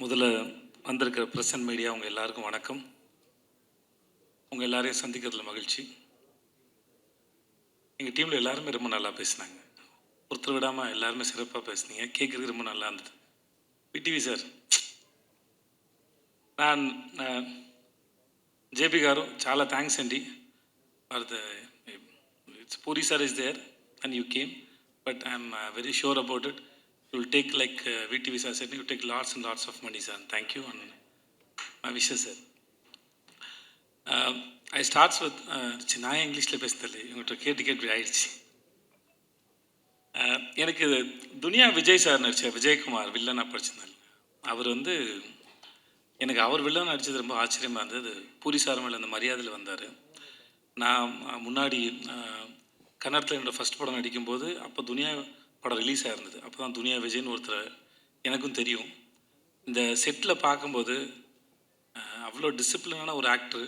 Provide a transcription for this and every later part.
முதல்ல வந்திருக்கிற present media உங்கள் எல்லாருக்கும் வணக்கம். உங்கள் எல்லாரையும் சந்திக்கிறதுல மகிழ்ச்சி. எங்கள் டீமில் எல்லாருமே ரொம்ப நல்லா பேசினாங்க. ஒருத்தர் விடாமல் எல்லாருமே சிறப்பாக பேசுனீங்க. கேட்குறதுக்கு ரொம்ப நல்லா இருந்தது. విటివి సార్, நான் జేపీ గారు చాలా థ్యాంక్స్ అండి for the Puri sir is there and you came, but I'm very sure about it. You will take, like VTV sir said, you take lots and lots of money, sir. Thank you and my wishes, sir. I starts with நான் இங்கிலீஷில் பேசுறதில்லை, இவங்கள்ட்ட கேட்டு ஆயிடுச்சு. எனக்கு துனியா Vijay sir நடித்த விஜயகுமார் வில்லனாக படிச்சிருந்தார். அவர் வந்து எனக்கு அவர் வில்லன் நடித்தது ரொம்ப ஆச்சரியமாக இருந்தது. பூரி சார் மேலே அந்த மரியாதையில் வந்தார். நான் முன்னாடி கன்னடத்தில் என்னோடய ஃபஸ்ட் படம் நடிக்கும்போது அப்போ துனியா படம் ரிலீஸ் ஆகிருந்தது. அப்போ தான் துனியா விஜய்னு ஒருத்தர் எனக்கும் தெரியும். இந்த செட்டில் பார்க்கும்போது அவ்வளோ டிசிப்ளினான ஒரு ஆக்டர்,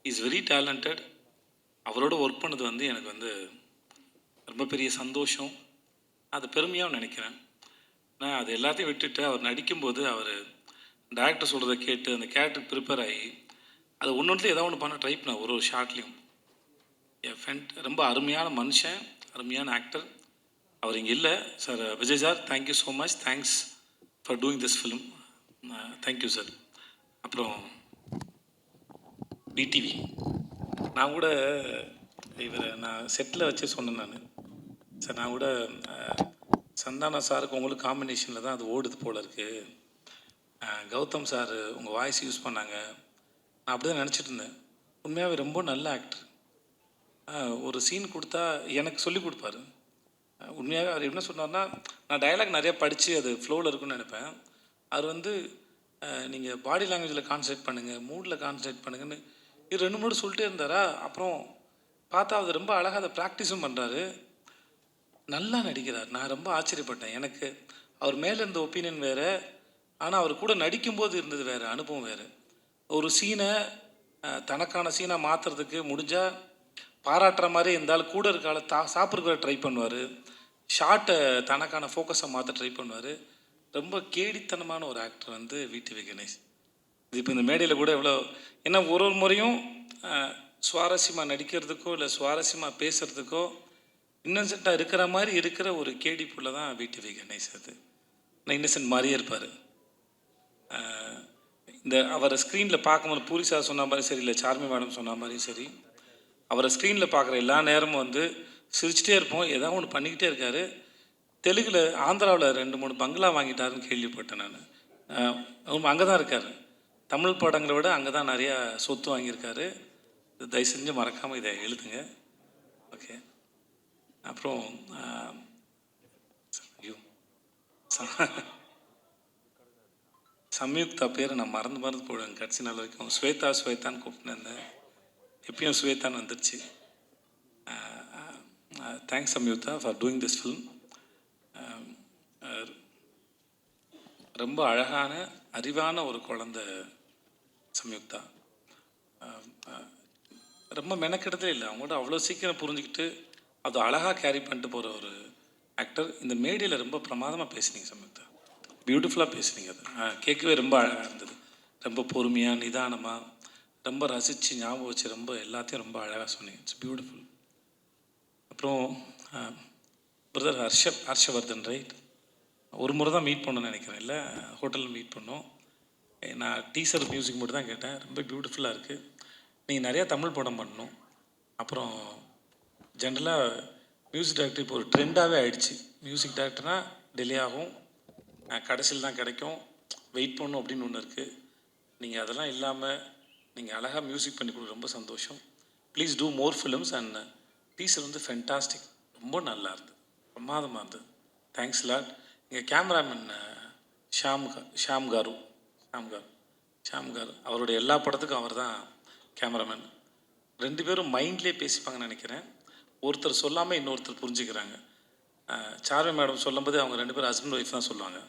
இஸ் வெரி டேலண்டட். அவரோட ஒர்க் பண்ணது வந்து எனக்கு வந்து ரொம்ப பெரிய சந்தோஷம், அது பெருமையாக நினைக்கிறேன். நான் அது எல்லாத்தையும் விட்டுட்டு அவர் நடிக்கும்போது அவர் டேரக்டர் சொல்கிறத கேட்டு அந்த கேரக்டர் ப்ரிப்பேர் ஆகி அது ஒன்று ஏதாவது ஒன்று பண்ண ட்ரை பண்ணேன். ஒரு ஷார்ட்லேயும் என் ஃப்ரெண்ட் ரொம்ப அருமையான மனுஷன், அருமையான ஆக்டர். அவர் இங்கே இல்லை sir. Vijay sir, thank you so much. Thanks for doing this film. Thank you sir. அப்புறம் விடிவி, நான் கூட இவரை நான் செட்டில் வச்சு சொன்னேன். சார் நான் கூட சந்தானா சாருக்கு உங்களுக்கு காம்பினேஷனில் தான் அது ஓடுது போல் இருக்குது. கௌதம் சார் உங்கள் வாய்ஸ் யூஸ் பண்ணாங்க, நான் அப்படி தான் நினச்சிட்டு இருந்தேன். உண்மையாகவே ரொம்ப நல்ல ஆக்டர். ஒரு சீன் கொடுத்தா எனக்கு சொல்லி கொடுப்பாரு. உண்மையாக அவர் என்ன சொன்னார்னா, நான் டயலாக் நிறையா படித்து அது ஃப்ளோவில் இருக்குன்னு நினைப்பேன். அவர் வந்து நீங்கள் பாடி லாங்குவேஜில் கான்சன்ட்ரேட் பண்ணுங்கள், மூடில் கான்சன்ட்ரேட் பண்ணுங்கன்னு இது 2-3 சொல்லிட்டே இருந்தாரா. அப்புறம் பார்த்தா அவர் ரொம்ப அழகாக அதை ப்ராக்டிஸும் பண்ணுறாரு, நல்லா நடிக்கிறார். நான் ரொம்ப ஆச்சரியப்பட்டேன். எனக்கு அவர் மேலே இருந்த ஒப்பீனியன் வேறு, ஆனால் அவர் கூட நடிக்கும்போது இருந்தது வேறு, அனுபவம் வேறு. ஒரு சீனை தனக்கான சீனாக மாற்றுறதுக்கு முடிஞ்சால் பாராட்டுற மாதிரி இருந்தாலும் கூட இருக்கால சாப்பிட்ற ட்ரை பண்ணுவார். ஷார்ட்டை தனக்கான ஃபோக்கஸை மாற்ற ட்ரை பண்ணுவார். ரொம்ப கேடித்தனமான ஒரு ஆக்டர் வந்து விடிவி கணேஷ். இது இப்போ இந்த மேடையில் கூட எவ்வளோ, ஏன்னா ஒரு முறையும் சுவாரஸ்யமாக நடிக்கிறதுக்கோ இல்லை சுவாரஸ்யமாக பேசுகிறதுக்கோ இன்னசென்ட்டாக இருக்கிற மாதிரி இருக்கிற ஒரு கேடி புள்ள தான் விடிவி கணேஷ். அது நான் இன்னசென்ட் மாதிரியே இருப்பார். இந்த அவரை ஸ்க்ரீனில் பார்க்கும்போது பூரி சார் சொன்ன மாதிரி சரி, இல்லை சார்மி மேடம் சொன்ன மாதிரியும் சரி, அவரை ஸ்க்ரீனில் பார்க்குற எல்லா நேரமும் வந்து சிரிச்சிட்டே இருப்போம். ஏதாவது ஒன்று பண்ணிக்கிட்டே இருக்கார். தெலுங்கில் ஆந்திராவில் 2-3 பங்களா வாங்கிட்டாருன்னு கேள்விப்பட்டேன் நான். அங்கே தான் இருக்கார். தமிழ் படங்களை விட அங்கே தான் நிறையா சொத்து வாங்கியிருக்காரு. தயவு செஞ்சு மறக்காமல் இதை எழுதுங்க. ஓகே. அப்புறம் சம்யுக்தா பேர் நான் மறந்து போடுவேன் கடைசி நாள் வரைக்கும். ஸ்வேதான்னு கூப்பிட்டுருந்தேன், எப்பயும் ஸ்வேதான்னு வந்துடுச்சு. Thanks Samyuktha for doing this film. ரொம்ப அழகான அறிவான ஒரு குழந்தை சம்யுக்தா. ரொம்ப மெனக்கெடுதலே இல்லை, அவங்களோட அவ்வளோ சீக்கிரம் புரிஞ்சுக்கிட்டு அது அழகாக கேரி பண்ணிட்டு போகிற ஒரு ஆக்டர். இந்த மேடையில் ரொம்ப பிரமாதமாக பேசுனீங்க சம்யுக்தா, பியூட்டிஃபுல்லாக பேசுனீங்க. அது கேட்கவே ரொம்ப அழகாக இருந்தது. ரொம்ப பொறுமையாக நிதானமாக ரொம்ப ரசித்து ஞாபகம் வச்சு ரொம்ப எல்லாத்தையும் ரொம்ப அழகாக சொன்னீங்க. It's beautiful. அப்புறம் பிரதர் ஹர்ஷவர்தன், ரைட்? ஒரு முறை தான் மீட் பண்ணணும்னு நினைக்கிறேன், இல்லை ஹோட்டலில் மீட் பண்ணோம். நான் டீசர் மியூசிக் மட்டும் தான் கேட்டேன். ரொம்ப பியூட்டிஃபுல்லாக இருக்குது. நீங்கள் நிறையா தமிழ் படம் பண்ணணும். அப்புறம் ஜென்ரலாக மியூசிக் டைரக்டர் இப்போ ஒரு ட்ரெண்டாகவே ஆகிடுச்சு. மியூசிக் டைரக்டர்னால் டிலே ஆகும், கடைசியில் தான் கிடைக்கும், வெயிட் பண்ணணும் அப்படின்னு ஒன்று இருக்குது. நீங்கள் அதெல்லாம் இல்லாமல் நீங்கள் அழகாக மியூசிக் பண்ணி கொடுக்க ரொம்ப சந்தோஷம். Please do more films. And teaser வந்து ஃபென்டாஸ்டிக், ரொம்ப நல்லா இருந்தது, பிரமாதமாக இருந்தது. Thanks lot. எங்கள் கேமராமேன் ஷாம் காரு அவருடைய எல்லா படத்துக்கும் அவர் தான் கேமராமேன். 2 பேரும் மைண்ட்லேயே பேசிப்பாங்கன்னு நினைக்கிறேன். ஒருத்தர் சொல்லாமல் இன்னொருத்தர் புரிஞ்சுக்கிறாங்க. சார்வி மேடம் சொல்லும்போது அவங்க 2 பேரும் ஹஸ்பண்ட் ஒய்ஃப் தான் சொல்லுவாங்க.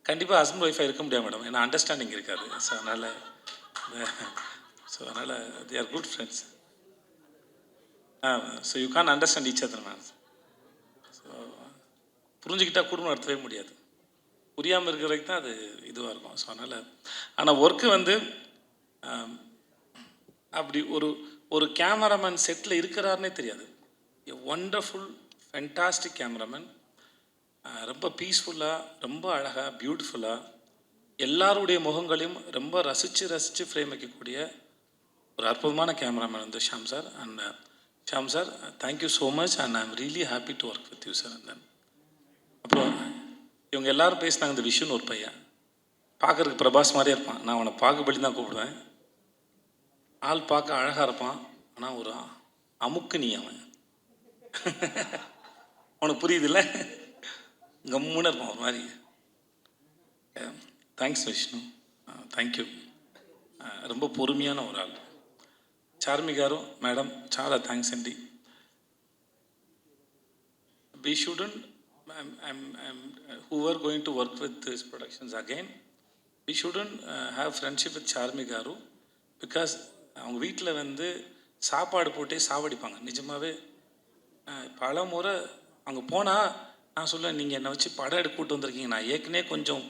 கண்டிப்பாக ஹஸ்பண்ட் ஒய்ஃபாக இருக்க முடியாது மேடம், ஏன்னா அண்டர்ஸ்டாண்டிங் இருக்காது. ஸோ அதனால் they are good friends. So you can understand each other ma'am. So புரிஞ்சுக்கிட்டால் குடும்பம் நடத்தவே முடியாது. புரியாமல் இருக்கிற வரைக்கும் தான் அது இதுவாக இருக்கும். ஸோ அதனால் ஆனால் ஒர்க்கு வந்து அப்படி ஒரு ஒரு கேமராமேன் செட்டில் இருக்கிறாருன்னே தெரியாது. எ ஒண்டர்ஃபுல் ஃபென்டாஸ்டிக் கேமராமேன். ரொம்ப பீஸ்ஃபுல்லாக, ரொம்ப அழகாக, பியூட்டிஃபுல்லாக எல்லாருடைய முகங்களையும் ரொம்ப ரசித்து ஃப்ரேம் வைக்கக்கூடிய ஒரு அற்புதமான கேமராமேன் வந்து Sham sir. And Sham sir, thank you so much and I am really happy to work with you sir. And then அப்புறம் இவங்க எல்லோரும் பேசினாங்க. இந்த விஷுன்னு ஒரு பையன் பார்க்குறதுக்கு பிரபாஸ் மாதிரியே இருப்பான். நான் அவனை பாகுபலி தான் கூப்பிடுவேன். ஆள் பார்க்க அழகாக இருப்பான், ஆனால் ஒரு அமுக்கு நீ அவன். உனக்கு புரியுதுல்ல? கம்முன்னு இருப்பான் ஒரு மாதிரி. Thanks Vishnu, thank you. ரொம்ப பொறுமையான ஒரு ஆள். చార్మి గారు, మేడం చాలా థ్యాంక్స్ అండి. We shouldn't, who are going to work with these productions again, we shouldn't have friendship with Charmi గారు because அவங்க வீட்டில் வந்து சாப்பாடு போட்டே சாவடிப்பாங்க. நிஜமாகவே பல முறை அங்கே போனால் நான் சொல்லுவேன், நீங்கள் என்னை வச்சு படம் எடுக்க கூட்டு வந்திருக்கீங்க, நான் ஏற்கனவே கொஞ்சம்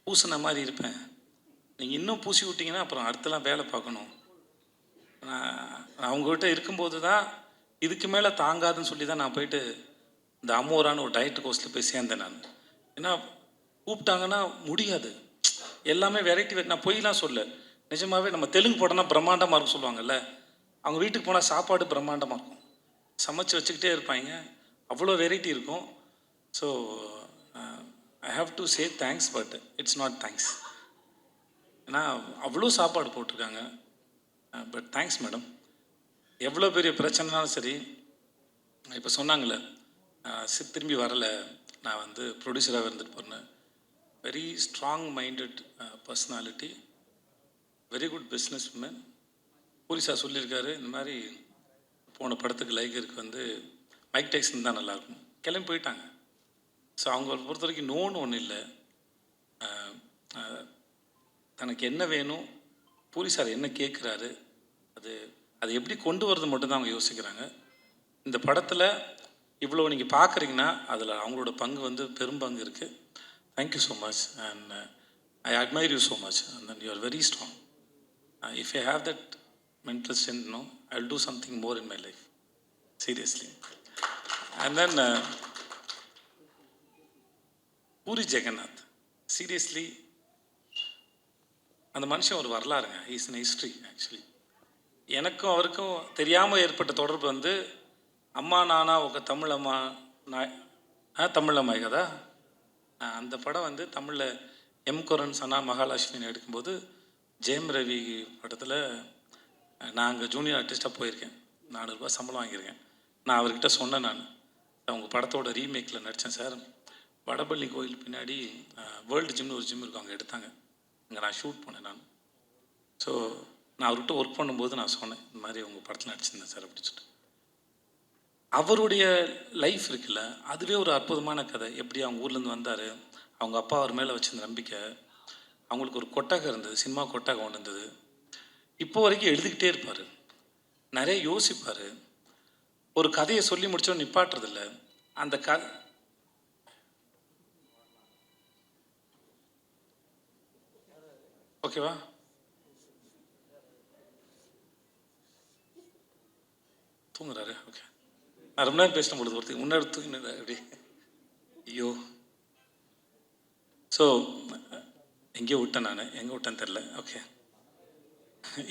பூசின மாதிரி இருப்பேன், நீங்கள் இன்னும் பூசி விட்டிங்கன்னா அப்புறம் அடுத்தலாம் வேலை பார்க்கணும். நான் அவங்ககிட்ட இருக்கும்போது தான் இதுக்கு மேலே தாங்காதுன்னு சொல்லி தான் நான் போயிட்டு இந்த அமோரான ஒரு டயட் கோர்ஸில் போய் சேர்ந்தேன் நான். ஏன்னா கூப்பிட்டாங்கன்னா முடியாது, எல்லாமே வெரைட்டி. நான் பொய்லாம் சொல்ல, நிஜமாகவே நம்ம தெலுங்கு படம்னா பிரம்மாண்டமாக இருக்கும் சொல்லுவாங்கல்ல, அவங்க வீட்டுக்கு போனால் சாப்பாடு பிரம்மாண்டமாக இருக்கும், சமைச்சு வச்சுக்கிட்டே இருப்பாங்க, அவ்வளோ வெரைட்டி இருக்கும். So I have to say thanks, but it's not thanks. ஏன்னா அவ்வளோ சாப்பாடு போட்டிருக்காங்க. But thanks madam. எவ்வளோ பெரிய பிரச்சனைனாலும் சரி, இப்போ சொன்னாங்களே திரும்பி வரலை, நான் வந்து ப்ரொடியூசராக இருந்துட்டு போனேன். Very strong minded personality, very good business woman. போலீஸாக சொல்லியிருக்காரு, இந்த மாதிரி போன படத்துக்கு லைகருக்கு வந்து மைக் டைசன் தான் நல்லாயிருக்கும், கிளம்பி போயிட்டாங்க. ஸோ அவங்கள பொறுத்த வரைக்கும் நோன்னு ஒன்றும் இல்லை. தனக்கு என்ன வேணும், போலீஸார் என்ன கேட்குறாரு, அது எப்படி கொண்டு வரது மட்டும்தான் அவங்க யோசிக்கிறாங்க. இந்த படத்தில் இவ்வளோ நீங்கள் பார்க்குறீங்கன்னா அதில் அவங்களோட பங்கு வந்து பெரும் பங்கு இருக்குது. Thank you so much and I admire you so much and then you are very strong. If I have that mental strength, no, I will do something more in my life, seriously. And then Puri Jagannath, seriously அந்த மனுஷன் ஒரு வரலாறுங்க. Is in history actually. எனக்கும் அவருக்கும் தெரியாமல் ஏற்பட்ட தொடர்பு வந்து அம்மா நானா ఒక தமிழம்மா தமிழம்மா கதா, அந்த படம் வந்து தமிழில் எம் குரன் சனா மகாலட்சுமின்னு எடுக்கும்போது ஜெயம் ரவி படத்தில் நான் அங்கே ஜூனியர் ஆர்டிஸ்ட்டாக போயிருக்கேன். 400 ரூபா சம்பளம் வாங்கியிருக்கேன். நான் அவர்கிட்ட சொன்னேன், நான் உங்கள் படத்தோட ரீமேக்கில் நடித்தேன் சார், வடபள்ளி கோயில் பின்னாடி வேர்ல்டு ஜிம்னு ஒரு ஜிம் இருக்கும், அங்கே எடுத்தாங்க, அங்கே நான் ஷூட் பண்ணேன் நான். ஸோ நான் அவர்கிட்ட ஒர்க் பண்ணும்போது நான் சொன்னேன், இந்த மாதிரி உங்கள் படத்தில் நடிச்சிருந்தேன் சார் அப்படின்னு சொல்லிட்டு. அவருடைய லைஃப் இருக்குல்ல, அதுவே ஒரு அற்புதமான கதை. எப்படி அவங்க ஊர்லேருந்து வந்தார், அவங்க அப்பா அவர் மேலே வச்சிருந்த நம்பிக்கை, அவங்களுக்கு ஒரு கொட்டகம் இருந்தது, சினிமா கொட்டகம் ஒன்று இருந்தது. இப்போ வரைக்கும் எழுதிக்கிட்டே இருப்பார், நிறைய யோசிப்பார், ஒரு கதையை சொல்லி முடிச்சோன்னு நிப்பாட்டுறதில்ல. அந்த ஓகேவா, தூங்குறாரு. ஓகே, நான் ரொம்ப நேரம் பேசின பொழுது ஒருத்தர் முன்னாடி தூங்கினது அப்படி, ஐயோ. ஸோ எங்கேயோ விட்டேன், நான் எங்கே விட்டேன்னு தெரில. ஓகே,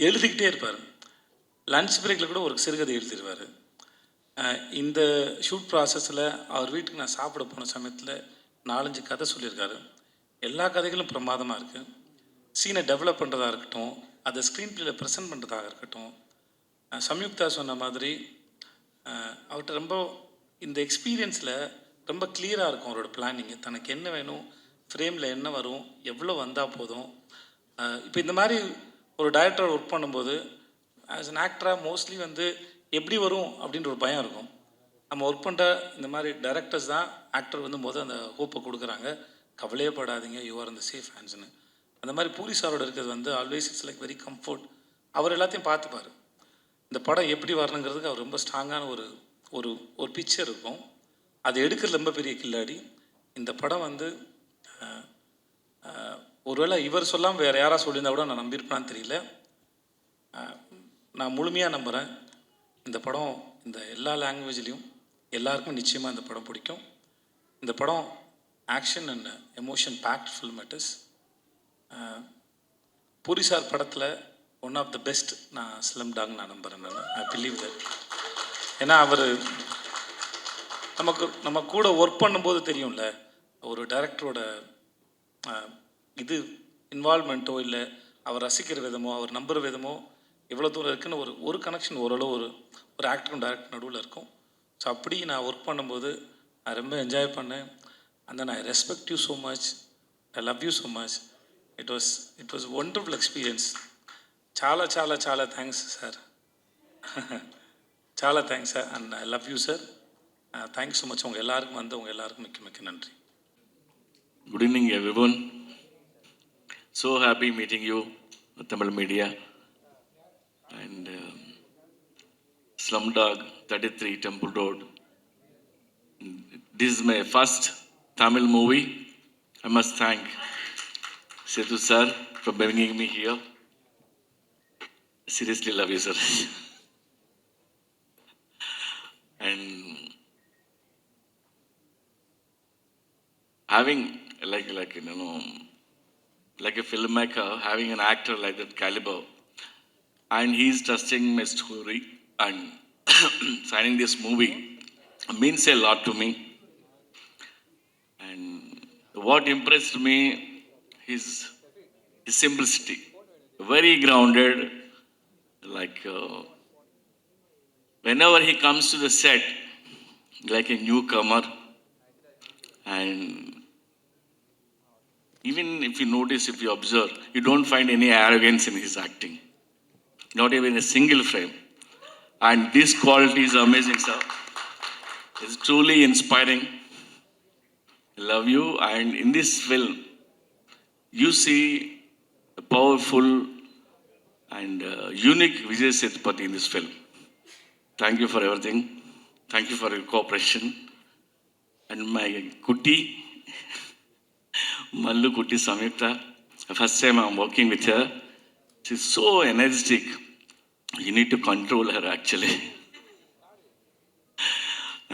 எழுதிக்கிட்டே இருப்பார். லன்ச் பிரேக்கில் கூட ஒரு சிறுகதை எழுதிடுவார். இந்த ஷூட் ப்ராசஸில் அவர் வீட்டுக்கு நான் சாப்பிட போன சமயத்தில் 4-5 கதை சொல்லியிருக்காரு. எல்லா கதைகளும் பிரமாதமாக இருக்குது. சீனை டெவலப் பண்ணுறதா இருக்கட்டும், அதை ஸ்க்ரீன் பிளேயில் ப்ரெசென்ட் பண்ணுறதாக இருக்கட்டும். சம்யுக்தா சொன்ன மாதிரி அவர்கிட்ட ரொம்ப இந்த எக்ஸ்பீரியன்ஸில் ரொம்ப கிளியராக இருக்கும் அவரோட பிளானிங்கு. தனக்கு என்ன வேணும், ஃப்ரேமில் என்ன வரும், எவ்வளோ வந்தால் போதும். இப்போ இந்த மாதிரி ஒரு டைரக்டர் ஒர்க் பண்ணும்போது ஆஸ் அன் ஆக்டராக மோஸ்ட்லி வந்து எப்படி வரும் அப்படின்ற ஒரு பயம் இருக்கும். நம்ம ஒர்க் பண்ணுற இந்த மாதிரி டைரக்டர்ஸ் தான் ஆக்டர் வந்து அந்த ஹோப்பை கொடுக்குறாங்க, கவலையே படாதீங்க, யூ ஆர் இந்த சேஃப் ஹேண்ட்ஸ்னு. அந்த மாதிரி பூரி சாரோட இருக்கிறது வந்து always it's like very comfort. அவர் எல்லாத்தையும் பார்த்துப்பார். இந்த படம் எப்படி வரணுங்கிறதுக்கு அவர் ரொம்ப ஸ்ட்ராங்கான ஒரு ஒரு ஒரு பிக்சர் இருக்கும். அது எடுக்கிறது ரொம்ப பெரிய கில்லாடி. இந்த படம் வந்து ஒருவேளை இவர் சொல்லாமல் வேறு யாராவது சொல்லியிருந்தா கூட நான் நம்பியிருப்பேன்னு தெரியல. நான் முழுமையாக நம்புகிறேன் இந்த படம் இந்த எல்லா லாங்குவேஜ்லேயும் எல்லாருக்கும் நிச்சயமாக இந்த படம் பிடிக்கும். இந்த படம் action and emotion packed film it is. Puri sir படத்தில் ஒன் ஆஃப் த பெஸ்ட் நான் ஸ்லம் டாக் நான் நம்புகிறேன். I believe that. ஏன்னா அவர் நம்ம கூட ஒர்க் பண்ணும்போது தெரியும்ல, ஒரு டைரக்டரோட இது இன்வால்மெண்ட்டோ இல்லை அவர் ரசிக்கிற விதமோ அவர் நம்புகிற விதமோ எவ்வளோ தூரம் இருக்குன்னு ஒரு கனெக்ஷன் ஓரளவு ஒரு ஆக்டரும் டைரக்டர் நடுவில் இருக்கும். ஸோ அப்படி நான் ஒர்க் பண்ணும்போது நான் ரொம்ப என்ஜாய் பண்ணேன். And then I respect you so much, I love you so much. It was wonderful experience. చాలా చాలా చాలా థ్యాంక్స్ సార్. చాలా thanks sir and I love you sir. Thanks so much. உங்கள் எல்லாருக்கும் உங்கள் எல்லாருக்கும் மிக்க மிக்க நன்றி. Good evening, everyone. So happy meeting you, Tamil media. And Slumdog 33 Temple Road. This is my first Tamil movie. I must thank Sethu sir for bringing me here. Seriously love you, sir. And having like a filmmaker, having an actor like that caliber, and he's trusting my story and signing this movie means a lot to me. And what impressed me is his simplicity, very grounded. Like whenever he comes to the set, like a newcomer, and even if you notice, if you observe, you don't find any arrogance in his acting, not even a single frame. And this quality is amazing, sir. It's truly inspiring. I love you. And in this film, you see a powerful and unique Vijay Sethupathi in this film. Thank you for everything. Thank you for your cooperation. And my Kutti, Mallu Kutti Samyukta, first time I'm working with her. She's so energetic. You need to control her actually.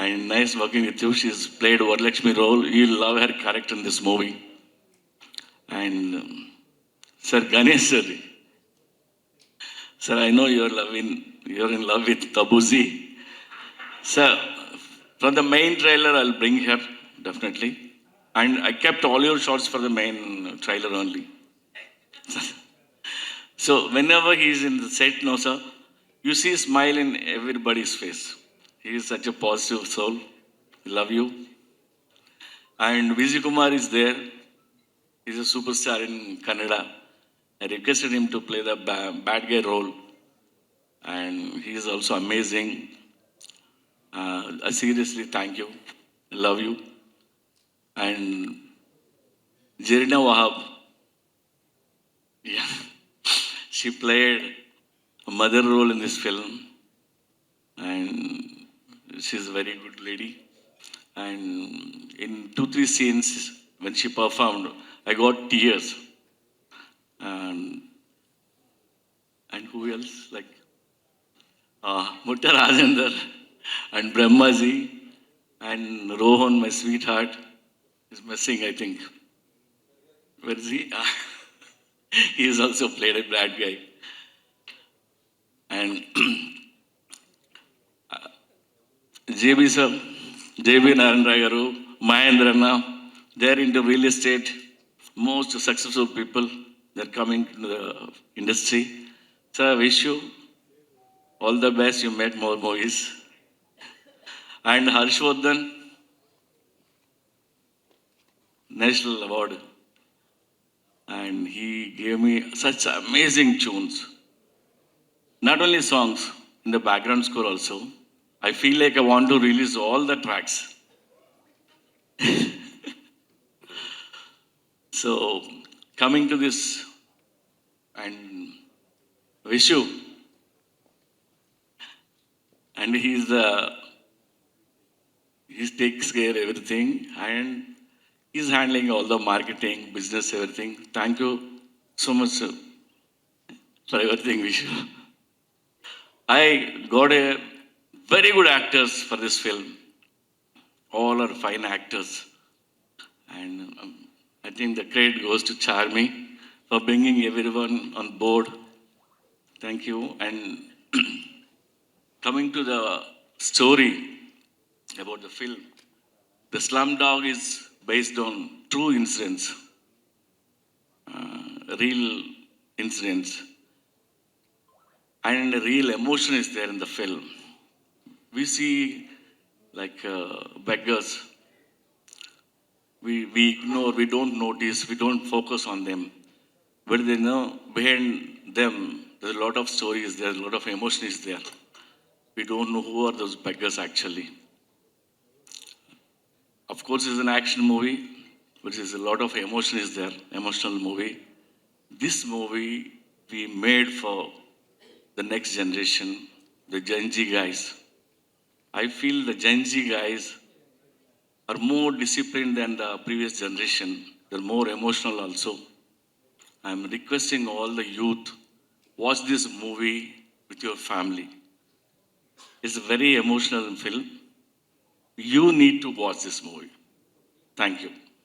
And nice working with you. She's played Varalakshmi role. You'll love her character in this movie. And Sir Ganesh sir. Sir, I know you're in love with Tabuzi. Sir, from the main trailer, I'll bring her, definitely. And I kept all your shots for the main trailer only. So whenever he's in the set, no sir, you see a smile in everybody's face. He is such a positive soul. I love you. And Vijay Kumar is there. He's a superstar in Kannada. I requested him to play the bad guy role. And he is also amazing. I seriously thank you. I love you. And Jarina Wahab, yeah, she played a mother role in this film. And she's a very good lady. And in 2-3 scenes, when she performed, I got tears. And who else? Like Mutta Rajendra and Brahmaji and Rohan, my sweetheart, is missing, I think. Where is he? He has also played a bad guy. And JB sir, JB Narendra Garu, Mahendrana, they're into real estate, most successful people. They're coming to the industry. Sir, I wish you all the best. You made more movies. And Harshvardhan, National Award. And he gave me such amazing tunes. Not only songs, in the background score also. I feel like I want to release all the tracks. So, coming to this, and Vishu, and he takes care of everything, and He's handling all the marketing, business, everything. Thank you so much, sir, for everything, Vishu. I got a very good actors for this film. All are fine actors. And I think the credit goes to Charmi for bringing everyone on board. Thank you. And coming to the story about the film, the Slumdog is based on true incidents, real incidents, and real emotion is there in the film. We see like beggars. We ignore, we don't notice, we don't focus on them. But they know behind them, there's a lot of stories, there's a lot of emotion is there. We don't know who are those beggars actually. Of course, it's an action movie, but there's a lot of emotion is there, emotional movie. This movie we made for the next generation, the Gen Z guys. I feel the Gen Z guys are more disciplined than the previous generation. They're more emotional also. I'm requesting all the youth, watch this movie with your family. It's a very emotional film. You need to watch this movie. Thank you.